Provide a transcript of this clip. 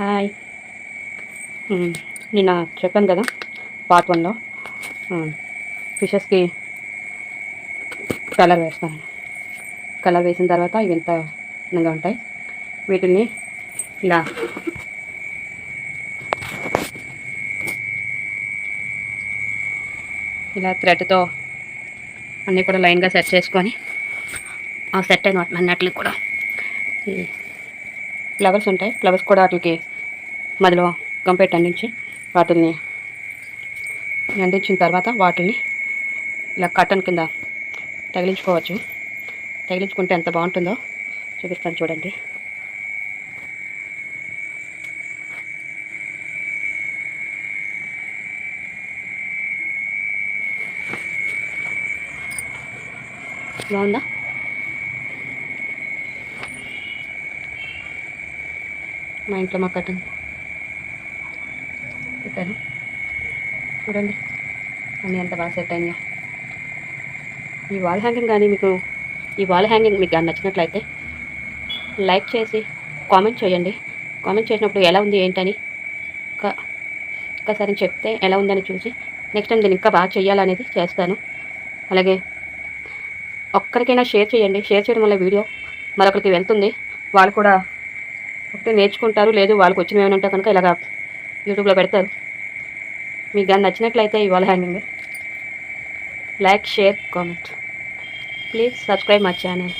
Hi. నిన్న చెప్పాను కదా పార్ట్ 1లో ఫిషెస్కి కలర్ వేస్తాను. కలర్ వేసిన తర్వాత ఇవి ఎంత అందంగా ఉంటాయి. వీటిని ఇలా థ్రెడ్తో అన్నీ కూడా లైన్గా సెట్ చేసుకొని ఆ సెట్ అయిన అన్నిటికి కూడా ఈ ఫ్లవర్స్ ఉంటాయి. ఫ్లవర్స్ కూడా వాటికి మధ్యలో కంపెట్ అందించి వాటిని అందించిన తర్వాత వాటిని ఇలా కట్టన్ కింద తగిలించుకోవచ్చు. తగిలించుకుంటే ఎంత బాగుంటుందో చూపిస్తాను చూడండి. బాగుందా? మా ఇంట్లో మా కట్టన్ పెట్టాను చూడండి, అన్నీ ఎంత బాగా సెట్ అయినాయో. ఈ వాల్ హ్యాంగింగ్ మీకు కానీ నచ్చినట్లయితే లైక్ చేసి కామెంట్ చేయండి. కామెంట్ చేసినప్పుడు ఎలా ఉంది ఏంటని ఒక్కసారి చెప్తే ఎలా ఉందని చూసి నెక్స్ట్ టైం దీన్ని ఇంకా బాగా చేయాలనేది చేస్తాను. అలాగే ఒక్కరికైనా షేర్ చేయండి. షేర్ చేయడం వల్ల వీడియో మరొకరికి వెళ్తుంది. వాళ్ళు కూడా ఒకటి నేర్చుకుంటారు. లేదు వాళ్ళకి వచ్చినవి ఏమైనా ఉంటే కనుక ఇలాగా యూట్యూబ్లో పెడతారు. మీకు కానీ నచ్చినట్లయితే ఈ wall hanging like, share, comment. Please subscribe my channel.